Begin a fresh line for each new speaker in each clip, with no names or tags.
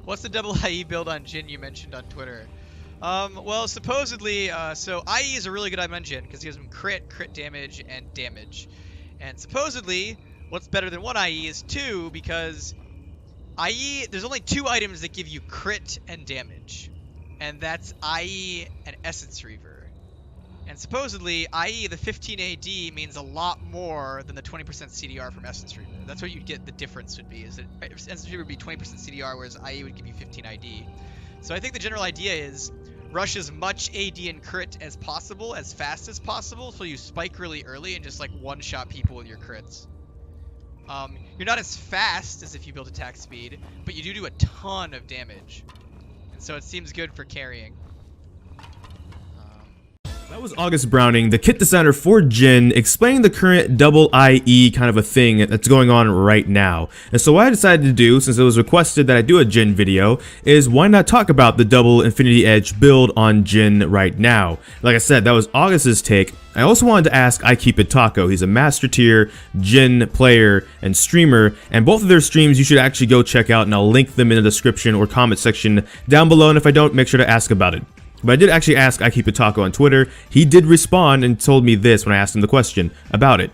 What's the double IE build on Jhin you mentioned on Twitter? Well, supposedly, so IE is a really good item on Jhin because it gives him crit damage, and damage. And supposedly, what's better than 1 IE is 2 because IE, there's only 2 items that give you crit and damage. And that's IE and Essence Reaver. And supposedly, IE, the 15 AD, means a lot more than the 20% CDR from Essence Reaver. That's what you'd get the difference would be, is that Essence Reaver would be 20% CDR, whereas IE would give you 15 ID. So I think the general idea is rush as much AD and crit as possible, as fast as possible, so you spike really early and just like one-shot people with your crits. You're not as fast as if you build attack speed, but you do a ton of damage. And so it seems good for carrying.
That was August Browning, the kit designer for Jhin, explaining the current double IE kind of a thing that's going on right now. And so what I decided to do, since it was requested that I do a Jhin video, is why not talk about the Double Infinity Edge build on Jhin right now. Like I said, that was August's take. I also wanted to ask IKeepItTaco. He's a Master Tier Jhin player and streamer, and both of their streams you should actually go check out, and I'll link them in the description or comment section down below, and if I don't, make sure to ask about it. But I did actually ask IKeepItTaco on Twitter. He did respond and told me this when I asked him the question about it.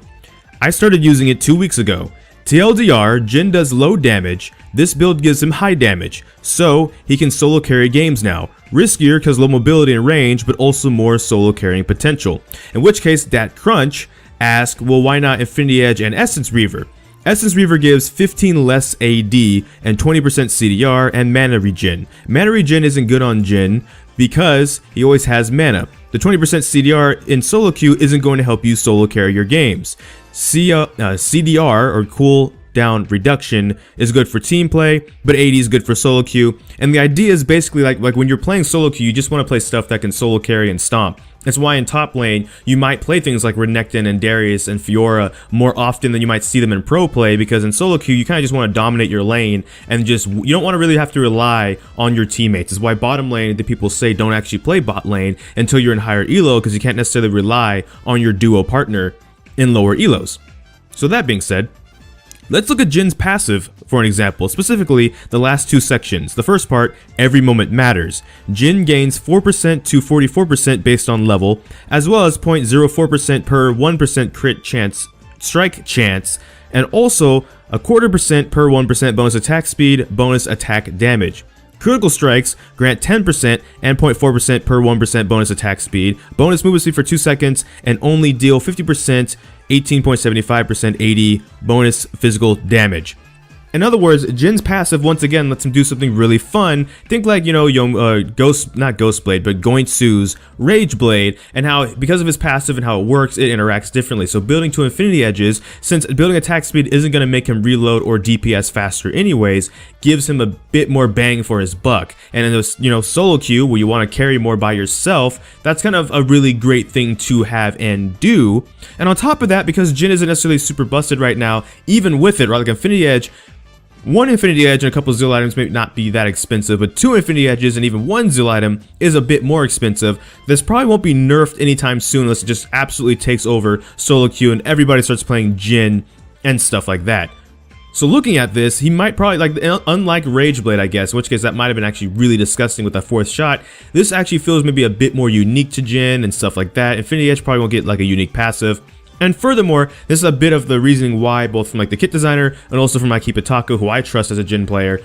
I started using it 2 weeks ago. TLDR, Jhin does low damage. This build gives him high damage, so he can solo carry games now. Riskier because low mobility and range, but also more solo carrying potential. In which case, Dat Crunch asked, well, why not Infinity Edge and Essence Reaver? Essence Reaver gives 15 less AD and 20% CDR and mana regen. Mana regen isn't good on Jhin because he always has mana. The 20% CDR in solo queue isn't going to help you solo carry your games. CDR, or cooldown reduction, is good for team play, but AD is good for solo queue. And the idea is basically like when you're playing solo queue, you just want to play stuff that can solo carry and stomp. That's why in top lane, you might play things like Renekton and Darius and Fiora more often than you might see them in pro play, because in solo queue, you kind of just want to dominate your lane and you don't want to really have to rely on your teammates. That's why bottom lane, the people say don't actually play bot lane until you're in higher elo, because you can't necessarily rely on your duo partner in lower elos. So that being said, let's look at Jhin's passive for an example, specifically the last 2 sections. The first part, every moment matters. Jhin gains 4% to 44% based on level, as well as 0.04% per 1% crit chance, strike chance, and also a 0.25% per 1% bonus attack speed, bonus attack damage. Critical strikes grant 10% and 0.4% per 1% bonus attack speed, bonus movement speed for 2 seconds, and only deal 50%, 18.75% AD bonus physical damage. In other words, Jhin's passive once again lets him do something really fun. Think like, you know, not Ghostblade, but Gointsu's Rage Blade, and how because of his passive and how it works, it interacts differently. So building to Infinity Edges, since building attack speed isn't going to make him reload or DPS faster anyways, gives him a bit more bang for his buck. And in this, you know, solo queue where you want to carry more by yourself, that's kind of a really great thing to have and do. And on top of that, because Jhin isn't necessarily super busted right now, even with it, right, like Infinity Edge, 1 Infinity Edge and a couple of Zil items may not be that expensive, but 2 Infinity Edges and even 1 Zil item is a bit more expensive. This probably won't be nerfed anytime soon unless it just absolutely takes over solo queue and everybody starts playing Jhin and stuff like that. So looking at this, he might probably, like, unlike Rage Blade, I guess, in which case that might have been actually really disgusting with that 4th shot, this actually feels maybe a bit more unique to Jhin and stuff like that. Infinity Edge probably won't get like a unique passive. And furthermore, this is a bit of the reasoning why, both from like the kit designer and also from IKeepItTaco, who I trust as a Jhin player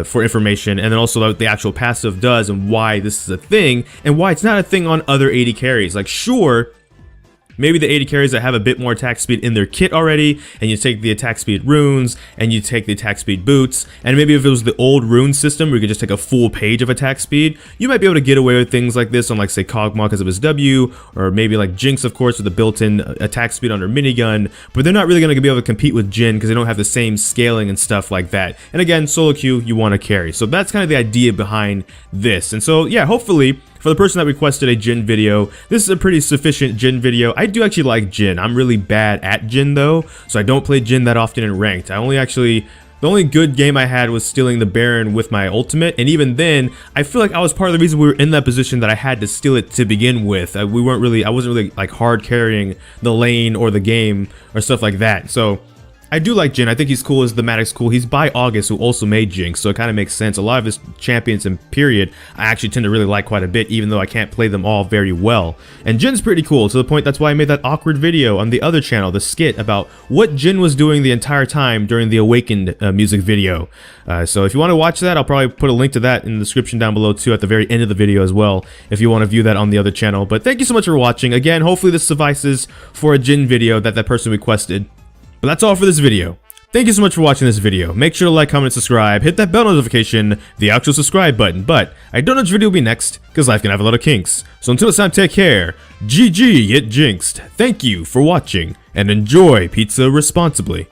for information, and then also what the actual passive does and why this is a thing, and why it's not a thing on other AD carries. Like, sure, maybe the AD carries that have a bit more attack speed in their kit already, and you take the attack speed runes, and you take the attack speed boots, and maybe if it was the old rune system where you could just take a full page of attack speed, you might be able to get away with things like this on, like, say, Kog'Maw because of his W, or maybe like Jinx, of course, with the built-in attack speed on her minigun, but they're not really going to be able to compete with Jhin because they don't have the same scaling and stuff like that. And again, solo queue, you want to carry. So that's kind of the idea behind this. And so, yeah, hopefully, for the person that requested a Jhin video, this is a pretty sufficient Jhin video. I do actually like Jhin. I'm really bad at Jhin though, so I don't play Jhin that often in ranked. The only good game I had was stealing the Baron with my ultimate, and even then, I feel like I was part of the reason we were in that position that I had to steal it to begin with. I wasn't really like hard carrying the lane or the game or stuff like that. So I do like Jhin. I think he's cool. His thematic's cool. He's by August, who also made Jinx, so it kind of makes sense. A lot of his champions and period, I actually tend to really like quite a bit, even though I can't play them all very well. And Jin's pretty cool, to the point that's why I made that awkward video on the other channel, the skit, about what Jhin was doing the entire time during the Awakened music video. So if you want to watch that, I'll probably put a link to that in the description down below too, at the very end of the video as well, if you want to view that on the other channel. But thank you so much for watching. Again, hopefully this suffices for a Jhin video that that person requested. But that's all for this video. Thank you so much for watching this video. Make sure to like, comment, and subscribe. Hit that bell notification, the actual subscribe button. But I don't know which video will be next, because life can have a lot of kinks. So until next time, take care. GG, get jinxed. Thank you for watching, and enjoy pizza responsibly.